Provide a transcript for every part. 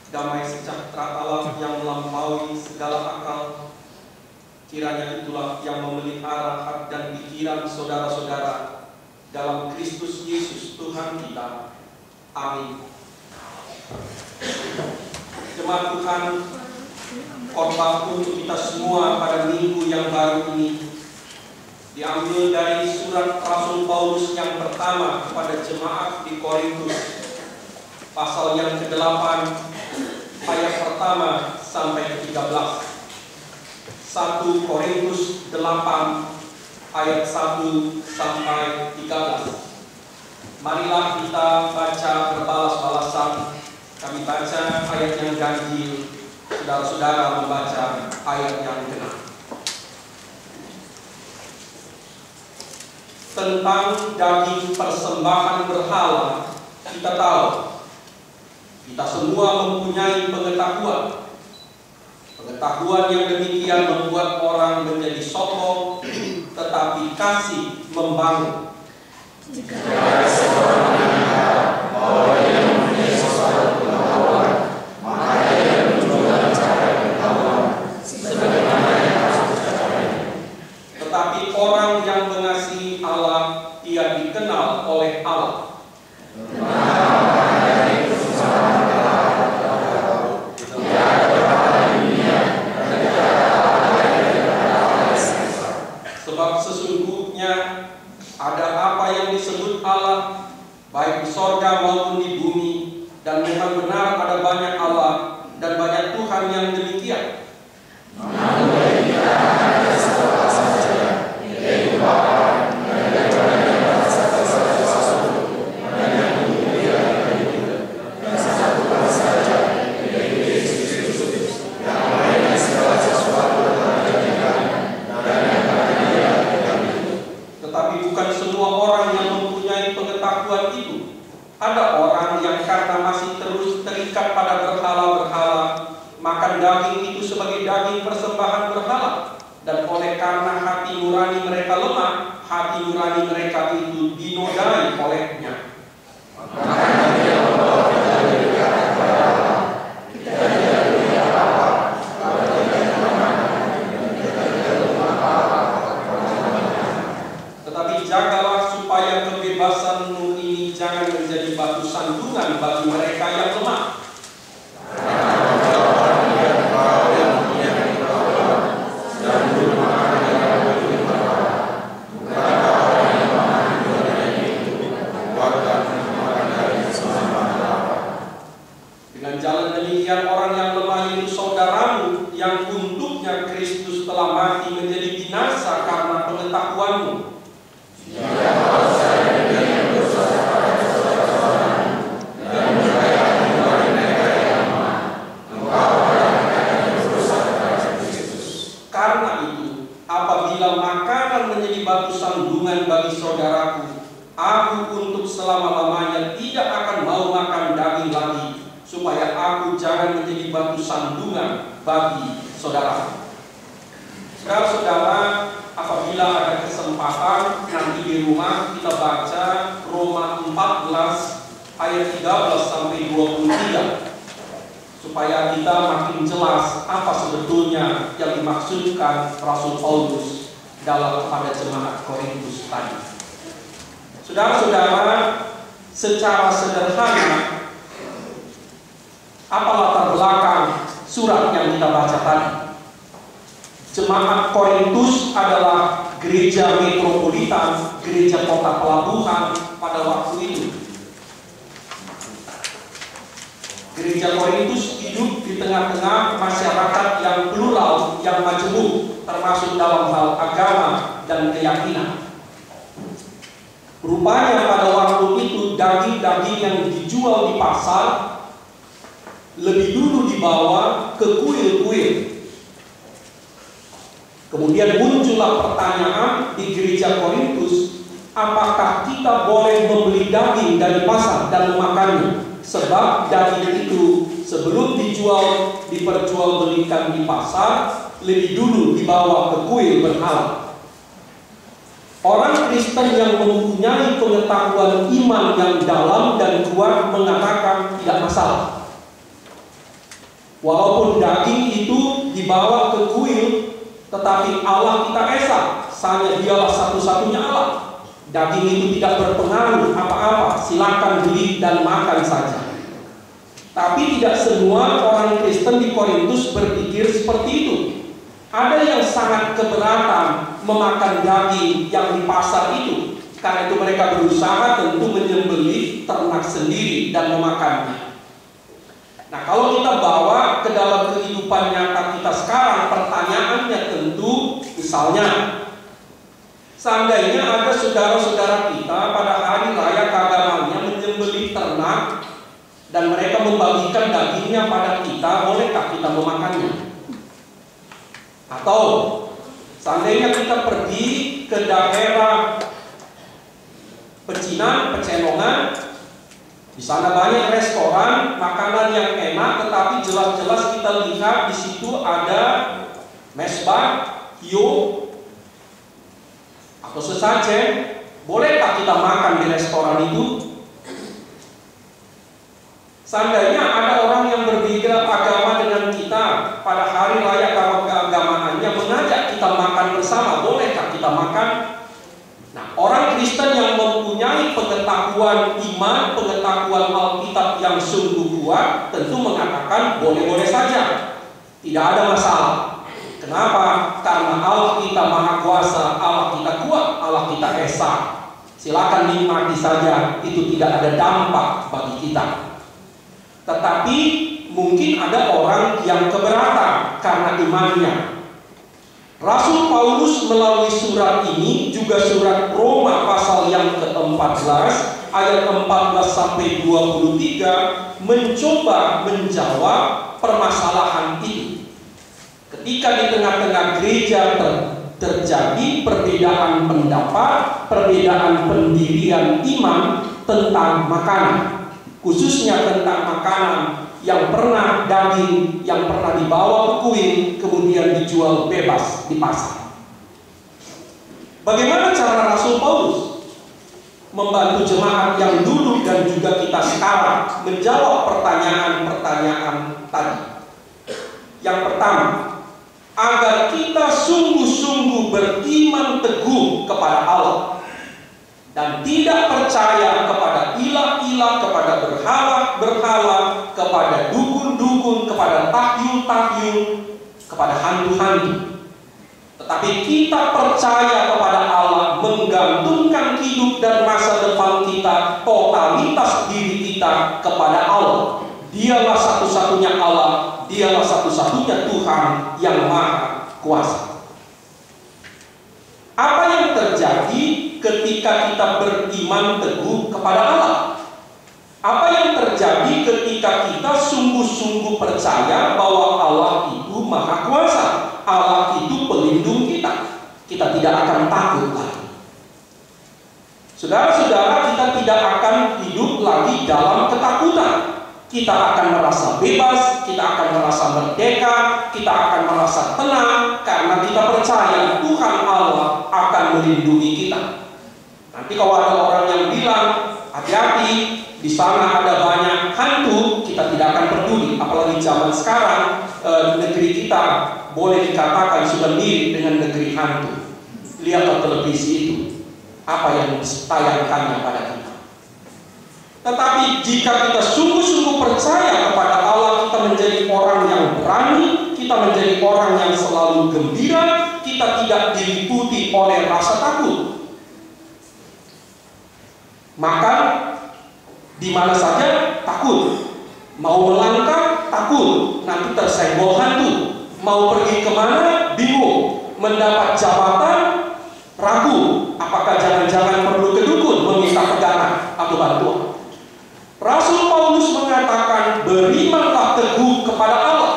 damai sejahtera Allah yang melampaui segala akal, kiranya itulah yang memelihara hati dan pikiran saudara-saudara dalam Kristus Yesus Tuhan kita. Amin. Jemaat Tuhan, khotbah untuk kita semua pada minggu yang baru ini diambil dari surat Rasul Paulus yang pertama kepada jemaat di Korintus, pasal yang ke-8, ayat pertama sampai ke-13. 1 Korintus 8 ayat 1 sampai 13. Marilah kita baca berbalas-balasan. Kami baca ayat yang ganjil, saudara-saudara membaca ayat yang genap. Tentang daging persembahan berhala, kita tahu kita semua mempunyai pengetahuan. Pengetahuan yang demikian membuat orang menjadi sombong, tetapi kasih membangun. Jika ada seorang mendengar bahwa dia mempunyai sesuatu pengetahuan, maka ia menunjukkan cara pengetahuan sebagaimana yang harus dicaranya. Tetapi orang yang mengasihi Allah, ia dikenal oleh Allah. Sebab sesungguhnya ada apa yang disebut Allah, baik di sorga maupun di bumi, dan memang benar ada banyak Allah dan banyak Tuhan yang demikian. Namun bagi kita hanya satu Allah saja, yaitu Bapa, dan daripada satu sesuatu, dan yang kemudian dan satu Allah saja, yaitu Yesus Kristus, yang lainnya segala sesuatu telah dijadikan, dan yang karena Dia kita hidup. Tetapi bukan semua orang yang mempunyai pengetahuan itu. Ada orang yang karena masih terus terikat pada berhala-berhala, makan daging itu sebagai daging persembahan berhala, dan oleh karena hati nurani mereka lemah, hati nurani mereka itu dinodai olehnya. Maka dia membawa kita dekat kepada Allah. Kita tidak punya apa-apa, kalau tidak kemana, dan kita tidak lupa apa-apa. Tetapi jagalah supaya kebebasanmu ini jangan menjadi batu sandungan bagi mereka yang lemah. Dengan jalan demikian orang yang lemah itu saudaramu, yang untuknya Kristus telah mati menjadi binasa karena pengetahuanmu. Karena itu, apabila makanan menjadi batu sandungan bagi saudaraku, aku untuk selama-lamanya tidak akan mau makan daging lagi, supaya aku jangan menjadi batu sandungan bagi saudaraku. Saudara-saudara, apabila ada kesempatan nanti di rumah kita baca Roma 14 ayat 13 sampai 23 supaya kita makin jelas apa sebetulnya yang dimaksudkan Rasul Paulus dalam kepada jemaat Korintus tadi. Saudara-saudara, secara sederhana apa latar belakang surat yang kita baca tadi? Jemaat Korintus adalah gereja metropolitan, gereja kota pelabuhan pada waktu itu. Gereja Korintus hidup di tengah-tengah masyarakat yang plural, yang majemuk, termasuk dalam hal agama dan keyakinan. Rupanya pada waktu itu daging-daging yang dijual di pasar lebih dulu dibawa ke kuil-kuil. Kemudian muncullah pertanyaan di gereja Korintus, apakah kita boleh membeli daging dari pasar dan memakannya? Sebab daging itu sebelum dijual, diperjualbelikan di pasar, lebih dulu dibawa ke kuil berhala. Orang Kristen yang mempunyai pengetahuan iman yang dalam dan kuat mengatakan tidak masalah. Walaupun daging itu dibawa ke kuil, tetapi Allah kita esa, hanya dialah satu-satunya Allah. Daging itu tidak berpengaruh apa-apa, silakan beli dan makan saja. Tapi tidak semua orang Kristen di Korintus berpikir seperti itu. Ada yang sangat keberatan memakan daging yang di pasar itu. Karena itu mereka berusaha tentu menyembelih ternak sendiri dan memakannya. Nah, kalau kita bawa ke dalam kehidupan nyata kita sekarang, pertanyaannya tentu, misalnya, seandainya ada saudara-saudara kita pada hari raya keagamaannya menyembelih ternak dan mereka membagikan dagingnya pada kita, bolehkah kita memakannya? Atau seandainya kita pergi ke daerah Pecinan, Pecenongan, di sana banyak restoran makanan yang enak, tetapi jelas-jelas kita lihat di situ ada mesbah, hiu, atau sesajen. Bolehkah kita makan di restoran itu? Seandainya ada orang yang berbeda agama dengan kita pada hari raya keagamaannya mengajak kita makan bersama, bolehkah kita makan? Nah, orang Kristen yang mempunyai pengetahuan iman, pengetahuan Alkitab yang sungguh kuat, tentu mengatakan boleh-boleh saja, tidak ada masalah. Kenapa? Karena Allah kita maha kuasa, Allah kita kuat, Allah kita esa. Silakan nikmati saja, itu tidak ada dampak bagi kita. Tetapi mungkin ada orang yang keberatan karena imannya. Rasul Paulus melalui surat ini, juga surat Roma pasal yang ke-14 ayat 14 sampai 23 mencoba menjawab permasalahan itu. Ketika di tengah-tengah gereja terjadi perbedaan pendapat, perbedaan pendirian iman tentang makanan, khususnya tentang makanan yang pernah daging yang pernah dibawa ke kuil kemudian dijual bebas di pasar. Bagaimana cara Rasul Paulus membantu jemaat yang dulu dan juga kita sekarang menjawab pertanyaan-pertanyaan tadi? Yang pertama, agar kita sungguh-sungguh beriman teguh kepada Allah dan tidak percaya kepada ilah-ilah, kepada berhala-berhala, kepada dukun-dukun, kepada tahyul-tahyul, kepada hantu-hantu. Tetapi kita percaya kepada Allah, menggantungkan hidup dan masa depan kita, totalitas diri kita kepada Allah. Dialah satu-satunya Allah, dialah satu-satunya Tuhan yang maha kuasa. Apa yang terjadi ketika kita beriman teguh kepada Allah? Apa yang terjadi ketika kita sungguh-sungguh percaya bahwa Allah itu maha kuasa, Allah itu pelindung kita? Kita tidak akan takut lagi. Saudara-saudara, kita tidak akan hidup lagi dalam ketakutan. Kita akan merasa bebas, kita akan merasa merdeka, kita akan merasa tenang karena kita percaya Tuhan Allah akan melindungi kita. Nanti kalau ada orang yang bilang, hati-hati, di sana ada banyak hantu, kita tidak akan peduli. Apalagi zaman sekarang, negeri kita boleh dikatakan sudah mirip dengan negeri hantu. Lihatlah televisi itu, apa yang ditayangkannya pada kita. Tetapi jika kita sungguh-sungguh percaya kepada Allah, kita menjadi orang yang berani, kita menjadi orang yang selalu gembira, kita tidak diliputi oleh rasa takut. Maka di mana saja takut, mau melangkah takut, nanti tersenggol hantu, mau pergi kemana bingung, mendapat jabatan ragu, apakah jangan-jangan perlu ke dukun meminta pegangan atau bantuan. Rasul Paulus mengatakan, berimanlah teguh kepada Allah.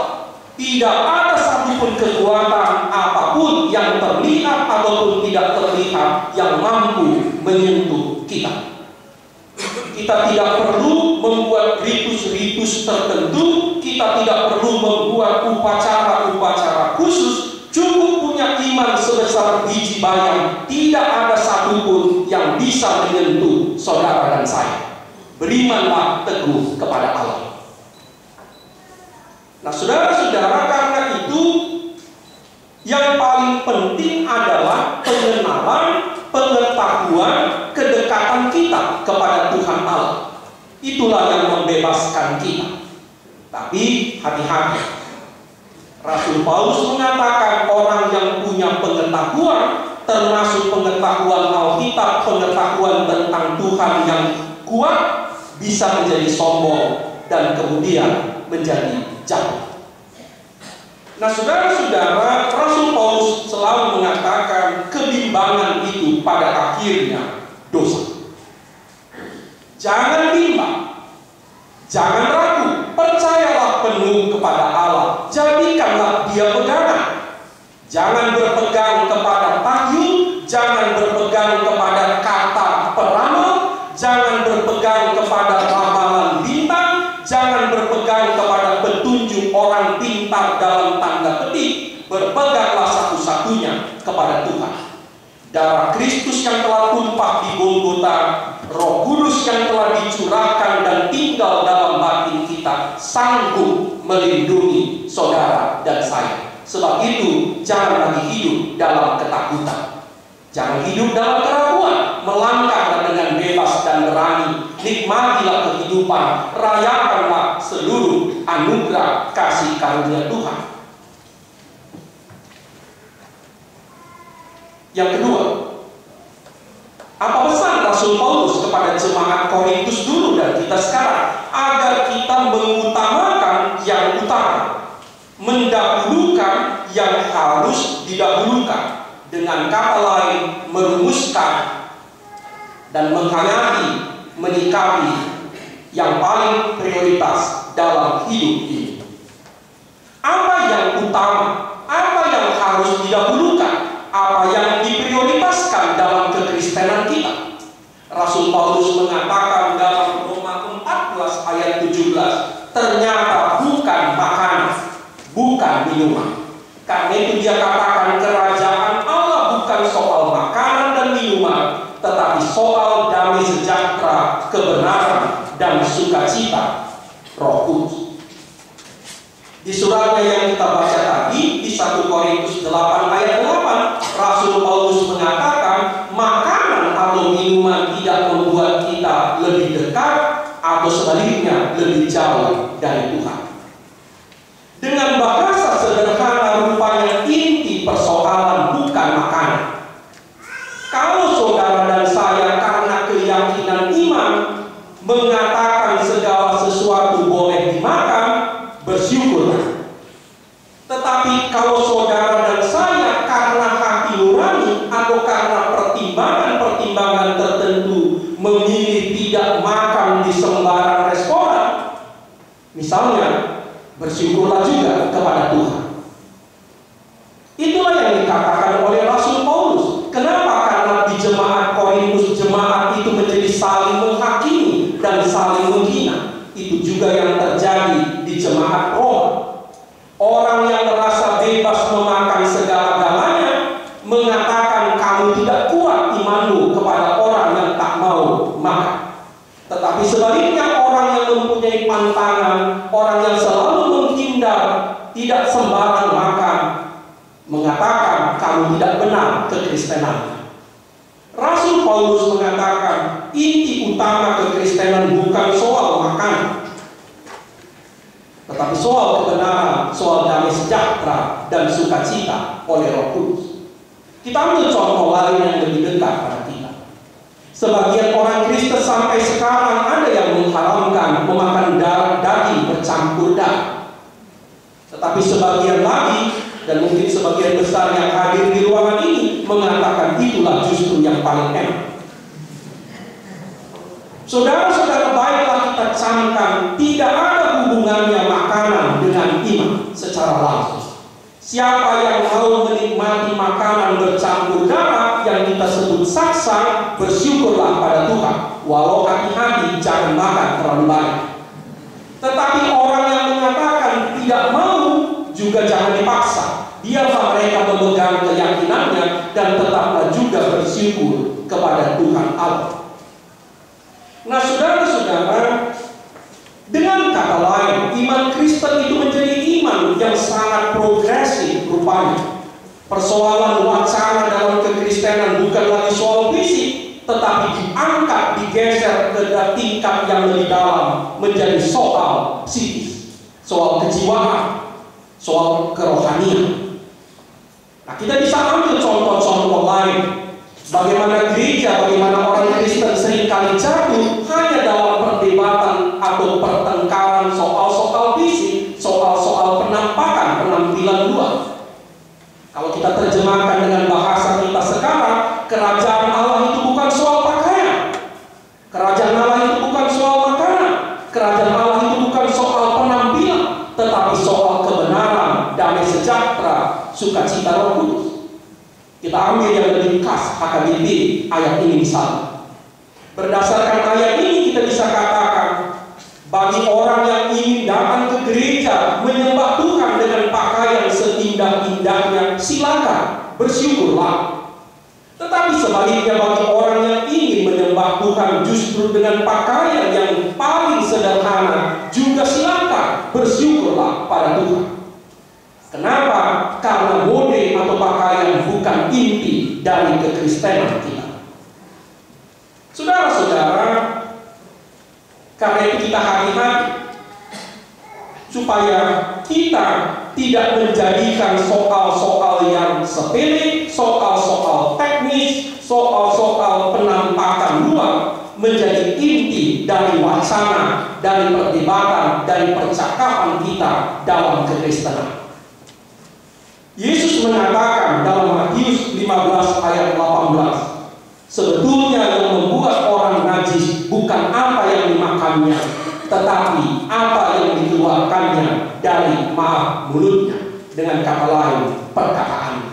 Tidak ada satupun kekuatan apapun yang terlihat ataupun tidak terlihat yang mampu menyentuh kita. Kita tidak perlu membuat ritus-ritus tertentu, kita tidak perlu membuat upacara-upacara khusus. Cukup punya iman sebesar biji bayam, tidak ada satupun yang bisa menyentuh saudara dan saya. Berimanlah teguh kepada Allah. Nah, saudara kepada Tuhan Allah. Itulah yang membebaskan kita. Tapi hati-hati. Rasul Paulus mengatakan orang yang punya pengetahuan, termasuk pengetahuan Alkitab, pengetahuan tentang Tuhan yang kuat, bisa menjadi sombong dan kemudian menjadi jatuh. Nah, saudara-saudara, Rasul Paulus selalu mengatakan kebimbangan itu pada akhirnya dosa. Jangan bimbang, jangan ragu, percayalah penuh kepada Allah, jadikanlah Dia pegangan. Jangan berpegang kepada tahyul, jangan berpegang kepada kata peramal, jangan berpegang kepada ramalan bintang, jangan berpegang kepada petunjuk orang pintar dalam tanda petik. Berpeganglah satu-satunya kepada Tuhan. Darah Kristus yang telah tumpah di Golgota, Roh Kudus yang telah dicurahkan dan tinggal dalam batin kita, sanggup melindungi saudara dan saya. Sebab itu, jangan lagi hidup dalam ketakutan. Jangan hidup dalam keraguan. Melangkahlah dengan bebas dan berani. Nikmatilah kehidupan. Rayakanlah seluruh anugerah kasih karunia Tuhan. Yang kedua, apa pesan Rasul Paulus kepada jemaat Korintus dulu dan kita sekarang? Agar kita mengutamakan yang utama, mendahulukan yang harus didahulukan. Dengan kata lain, merumuskan dan menghayati, menyikapi yang paling prioritas dalam hidup ini. Apa yang utama? Apa yang harus didahulukan? Apa yang diprioritaskan dalam kekristenan kita? Rasul Paulus mengatakan dalam Roma 14 ayat 17, ternyata bukan makanan, bukan minuman. Karena itu dia katakan kerajaan Allah bukan soal makanan dan minuman, tetapi soal damai sejahtera, kebenaran, dan sukacita Roh Kudus. Di suratnya yang kita baca tadi, di 1 Korintus 8 ayat 8, Rasul Paulus mengatakan makanan atau minuman tidak membuat kita lebih dekat, atau sebaliknya lebih jauh dari Tuhan. Dengan bahasa sederhana, rupanya inti persoalan bukan makanan. Kalau saudara dan saya karena keyakinan iman mengatakan segala sesuatu boleh dimakan, bersyukurlah. Tetapi kalau saudara dan saya karena hati nurani atau karena pertimbangan-pertimbangan tertentu memilih tidak makan di sembarang restoran, misalnya, bersyukurlah juga kepada Tuhan. Itulah yang dikatakan oleh Rasul Paulus. Kenapa? Karena di jemaat Korintus, jemaat itu menjadi saling menghakimi dan saling menghina. Itu juga yang terjadi di jemaat Roma. Orang yang merasa bebas memakan segala-galanya mengatakan kamu tidak kuat imanmu kepada orang yang tak mau makan. Tetapi sebaliknya, orang yang mempunyai pantangan, orang yang selalu menghindar, tidak sembarang makan, mengatakan kamu tidak benar kekristenan. Rasul Paulus mengatakan inti utama kekristenan bukan soal makan, tetapi soal kebenaran, soal damai sejahtera dan sukacita oleh Roh Kudus. Kita ambil contoh lain yang lebih dekat pada kita. Sebagian orang Kristen sampai sekarang ada yang mengharamkan memakan daging bercampur darah. Tetapi sebagian lagi, dan mungkin sebagian besar yang hadir di ruangan ini, mengatakan itulah justru yang paling enak. Saudara-saudara, baiklah kita camkan, tidak ada hubungannya makanan dengan iman secara langsung. Siapa yang mau menikmati makanan bercampur darah yang kita sebut saksa, bersyukurlah pada Tuhan. Walau hati-hati jangan makan terlalu banyak. Tetapi orang yang mengatakan tidak mau, juga jangan dipaksa. Biarlah mereka memegang keyakinannya dan tetaplah juga bersyukur kepada Tuhan Allah. Nah, saudara-saudara, dengan kata lain, iman Kristen itu menjadi iman yang sangat progresif rupanya. Persoalan wacana dalam kekristenan bukan lagi soal fisik, tetapi diangkat, digeser ke tingkat yang lebih dalam menjadi soal psikis, soal kejiwaan, soal kerohanian. Nah, kita bisa ambil contoh-contoh lain. Bagaimana gereja, bagaimana orang Kristen seringkali jatuh hanya dalam perdebatan atau pertengkaran soal-soal fisik, soal-soal penampakan, penampilan luar. Kalau kita terjemahkan dengan bahasa kita sekarang, kerajaan Allah itu bukan soal pakaian. Kerajaan Allah itu bukan soal makanan. Kerajaan Allah itu bukan soal penampilan, tetapi soal kebenaran, damai sejahtera, sukacita Roh Kudus. Kita ambil yang lebih khas HKBP ayat ini misalnya. Berdasarkan ayat ini kita bisa katakan, bagi orang yang ingin datang ke gereja menyembah Tuhan dengan pakaian seindah-indahnya, silakan, bersyukurlah. Tetapi sebaliknya bagi orang yang ingin menyembah Tuhan justru dengan pakaian yang paling sederhana, juga silakan, bersyukurlah pada Tuhan. Kenapa? Karena mode atau pakaian bukan inti dari kekristenan kita. Saudara-saudara, karena itu kita hati-hati supaya kita tidak menjadikan soal-soal yang sepele, soal-soal teknis, soal-soal penampakan luar menjadi inti dari wacana, dari perdebatan, dari percakapan kita dalam kekristenan. Yesus mengatakan dalam Matius 15 ayat 18, sebetulnya yang membuat orang najis bukan apa yang dimakannya, tetapi apa yang dikeluarkannya dari maaf mulutnya. Dengan kata lain, perkataan.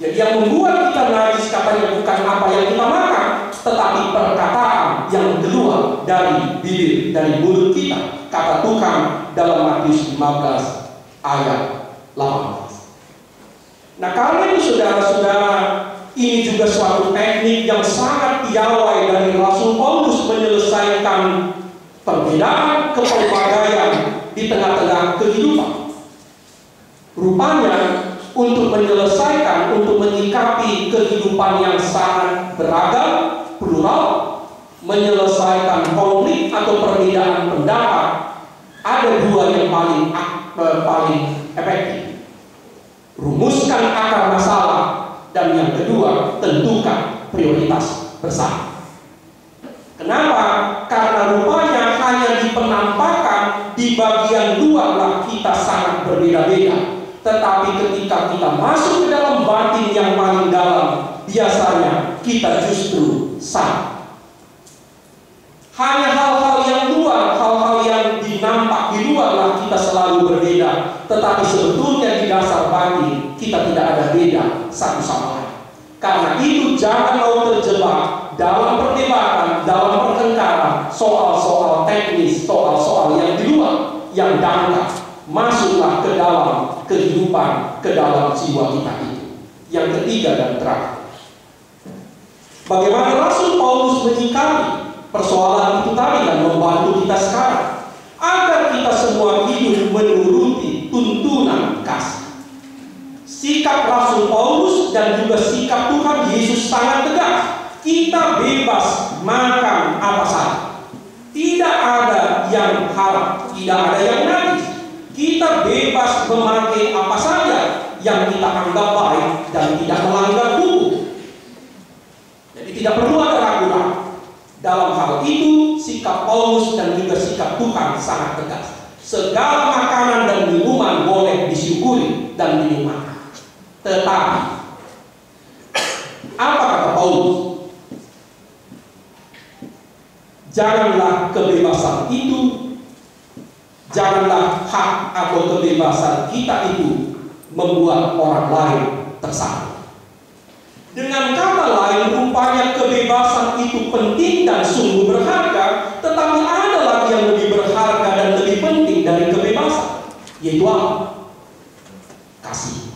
Jadi yang membuat kita najis katanya bukan apa yang kita makan, tetapi perkataan yang keluar dari bibir, dari mulut kita. Kata Tuhan dalam Matius 15 ayat 18. Nah, karena itu saudara-saudara, ini juga suatu teknik yang sangat piawai dari Rasul Paulus menyelesaikan perbedaan kepelbagaian di tengah-tengah kehidupan. Rupanya untuk menyelesaikan, untuk menyikapi kehidupan yang sangat beragam, plural, menyelesaikan konflik atau perbedaan pendapat, ada dua yang paling efektif. Rumuskan akar masalah, dan yang kedua, tentukan prioritas bersama. Kenapa? Karena rupanya hanya di penampakan, di bagian luar lah kita sangat berbeda-beda. Tetapi ketika kita masuk ke dalam batin yang paling dalam, biasanya kita justru sama. Hanya hal-hal yang luar, hal-hal yang dinampak di luar lah kita selalu berbeda. Tetapi sebetulnya di dasar batin kita tidak ada beda satu sama lain. Karena itu jangan mau terjebak dalam perdebatan, dalam pertengkaran, soal-soal teknis, soal-soal yang di luar, yang dangkal. Masuklah ke dalam kehidupan, ke dalam jiwa kita itu. Yang ketiga dan terakhir, bagaimana Rasul Paulus menyikapi persoalan itu tadi dan membantu kita sekarang agar kita semua hidup menuruti tuntunan kasih. Sikap Rasul Paulus dan juga sikap Tuhan Yesus sangat tegas. Kita bebas makan apa saja. Tidak ada yang haram, tidak ada yang najis. Kita bebas memakai apa saja yang kita anggap baik dan tidak melanggar hukum. Jadi tidak perlu ada ragu-ragu. Dalam hal itu, sikap Paulus dan juga sikap Tuhan sangat tegas. Segala makanan dan minuman boleh disyukuri dan dinikmati. Tetapi, apa kata Paulus? Janganlah kebebasan itu, janganlah hak atau kebebasan kita itu membuat orang lain tersakiti. Dengan kata lain, rupanya kebebasan itu penting dan sungguh berharga, tetapi ada lagi yang lebih berharga dan lebih penting dari kebebasan, yaitu apa? Kasih.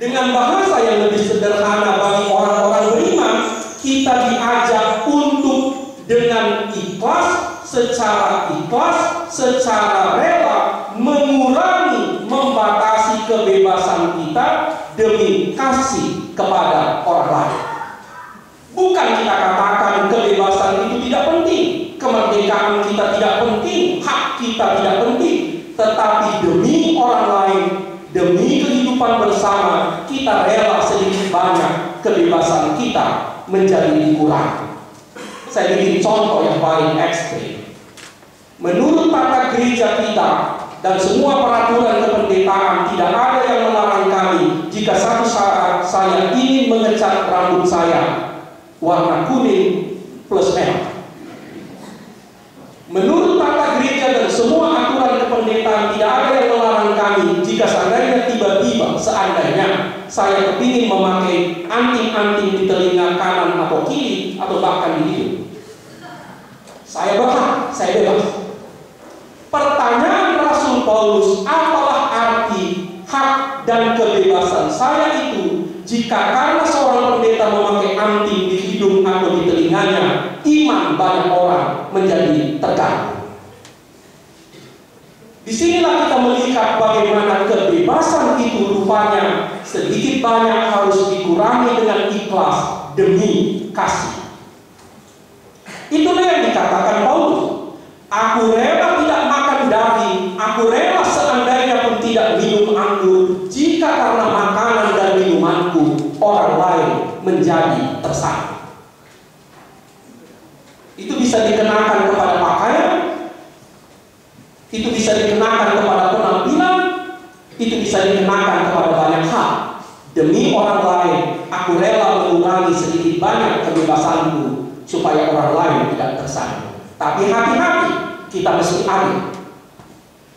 Dengan bahasa yang lebih sederhana bagi orang-orang beriman, kita diajak untuk dengan ikhlas, secara rela mengurangi, membatasi kebebasan kita demi kasih kepada orang lain. Bukan kita katakan kebebasan itu tidak penting, kemerdekaan kita tidak penting, hak kita tidak penting, tetapi demi orang lain, demi kehidupan bersama, kita rela sedikit banyak kebebasan kita menjadi dikurangi. Saya bikin contoh yang paling ekstrim. Menurut tata gereja kita dan semua peraturan kependetaan, tidak ada yang melarang kami jika satu saat saya ingin mengecat rambut saya warna kuning plus merah. Menurut tata gereja dan semua aturan kependetaan, tidak ada yang melarang kami jika seandainya tiba-tiba seandainya saya kepingin memakai anting-anting di telinga kanan atau kiri atau bahkan di hidung. Saya berhak, saya bebas. Pertanyaan Rasul Paulus, apalah arti hak dan kebebasan saya itu jika karena seorang pendeta memakai anting di hidung atau di telinganya, iman banyak orang menjadi terganggu. Disinilah kita melihat bagaimana kebebasan itu rupanya sedikit banyak harus dikurangi dengan ikhlas demi kasih. Itulah yang dikatakan Paulus. Aku rela tidak makan daging, aku rela seandainya pun tidak minum anggur, jika karena makanan dan minumanku orang lain menjadi tersakit. Itu bisa dikenakan kepada pakaian, itu bisa dikenakan kepada penampilan, itu bisa dikenakan kepada banyak hal. Demi orang lain, aku rela mengurangi sedikit banyak kebebasanku supaya orang lain tidak tersakiti. Tapi hati-hati, kita mesti adil.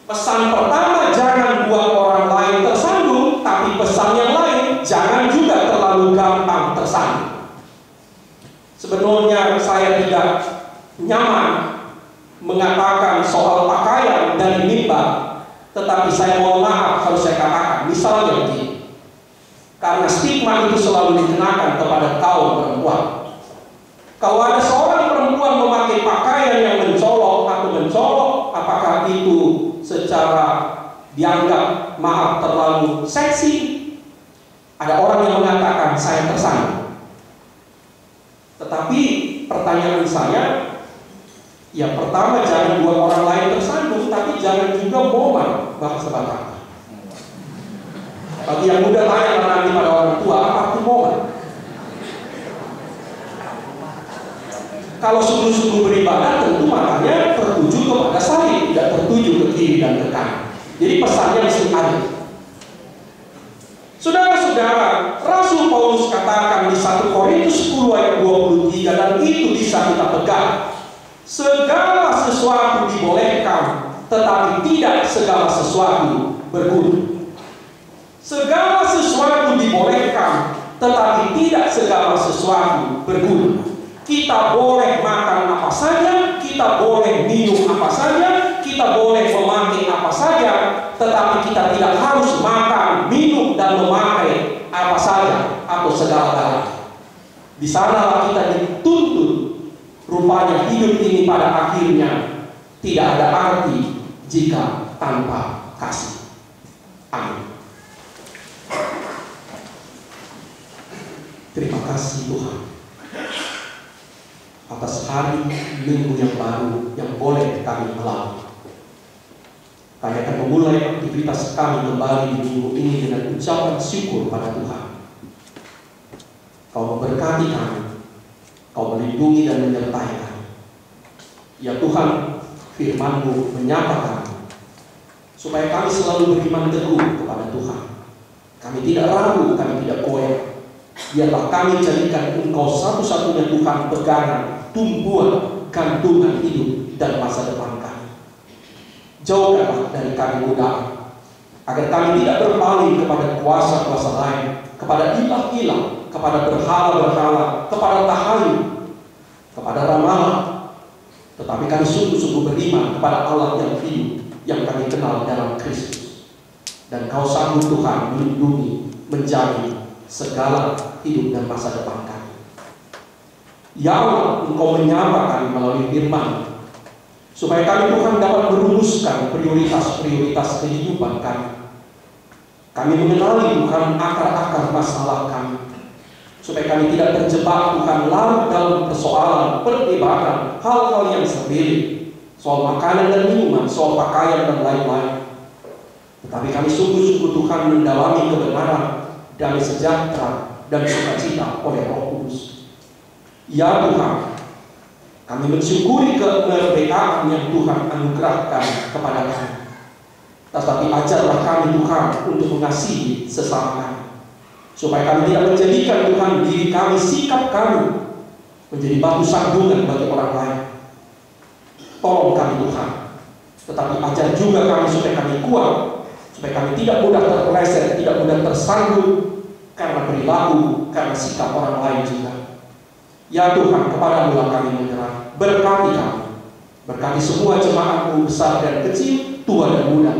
Pesan pertama, jangan buat orang lain tersandung, tapi pesan yang lain, jangan juga terlalu gampang tersandung. Sebenarnya saya tidak nyaman mengatakan soal pakaian dari mimbar, tetapi saya mohon maaf harus saya katakan, misalnya begini, karena stigma itu selalu dikenakan kepada kaum perempuan. Kalau ada seorang perempuan memakai pakaian yang mencolok atau mencolok, apakah itu secara dianggap maaf terlalu seksi? Ada orang yang mengatakan saya tersandung. Tetapi pertanyaan saya, ya pertama jangan buat orang lain tersandung, tapi jangan juga momen bahasa Batak. Bagi yang muda tanya nanti pada orang tua, apa itu momen? Kalau sungguh-sungguh beribadah, tentu matanya tertuju kepada salib, tidak tertuju ke kiri dan ke kanan. Jadi pesannya mesti adil. Saudara-saudara, Rasul Paulus katakan di 1 Korintus 10 ayat 23, dan itu bisa kita pegang. Segala sesuatu dibolehkan, tetapi tidak segala sesuatu berguna. Segala sesuatu dibolehkan, tetapi tidak segala sesuatu berguna. Kita boleh makan apa saja, kita boleh minum apa saja, kita boleh memakai apa saja, tetapi kita tidak harus makan, minum, dan memakai apa saja atau segala-galanya. Di sanalah kita dituntut. Rupanya hidup ini pada akhirnya tidak ada arti jika tanpa kasih. Amin. Terima kasih Tuhan atas hari Minggu yang baru yang boleh kami lalui. Kami akan memulai aktivitas kami kembali di minggu ini dengan ucapan syukur pada Tuhan. Kau memberkati kami, Kau melindungi dan menyertai kami. Ya Tuhan, firman-Mu menyapa kami, supaya kami selalu beriman teguh kepada Tuhan. Kami tidak ragu, kami tidak goyah. Biarlah kami jadikan Engkau satu-satunya Tuhan pegangan, tumpuan, gantungan hidup dan masa depan kami. Jauhkanlah dari kami godaan, agar kami tidak berpaling kepada kuasa-kuasa lain, kepada ilah-ilah, kepada berhala-berhala, kepada tahayul, kepada ramalan. Tetapi kami sungguh-sungguh beriman kepada Allah yang hidup, yang kami kenal dalam Kristus. Dan Kau sanggup Tuhan melindungi, menjamin segala hidup dan masa depan kami. Ya Allah, Engkau menyapa kami melalui firman, supaya kami Tuhan dapat merumuskan prioritas-prioritas kehidupan kami. Kami mengenali Tuhan akar-akar masalah kami. supaya kami tidak terjebak Tuhan larut dalam persoalan, perdebatan, hal-hal yang sepele, soal makanan dan minuman, soal pakaian dan lain-lain. Tetapi kami sungguh-sungguh Tuhan mendalami kebenaran, damai sejahtera dan sukacita oleh Roh Kudus. Ya Tuhan, kami mensyukuri kemerdekaan yang Tuhan anugerahkan kepada kami. Tetapi ajarlah kami Tuhan untuk mengasihi sesama kami, supaya kami tidak menjadikan Tuhan diri kami, sikap kami menjadi batu sandungan bagi orang lain. Tolong kami Tuhan, tetapi ajar juga kami supaya kami kuat, supaya kami tidak mudah terpeleset, tidak mudah tersandung karena perilaku, karena sikap orang lain juga. Ya Tuhan, kepadamu kami menyerah. Berkati kami, berkati semua jemaat-Mu besar dan kecil, tua dan muda.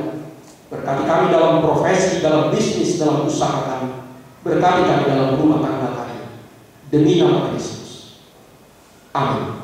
Berkati kami dalam profesi, dalam bisnis, dalam usaha kami. Berkati kami dalam rumah tangga kami. Demi nama Kristus. Amin.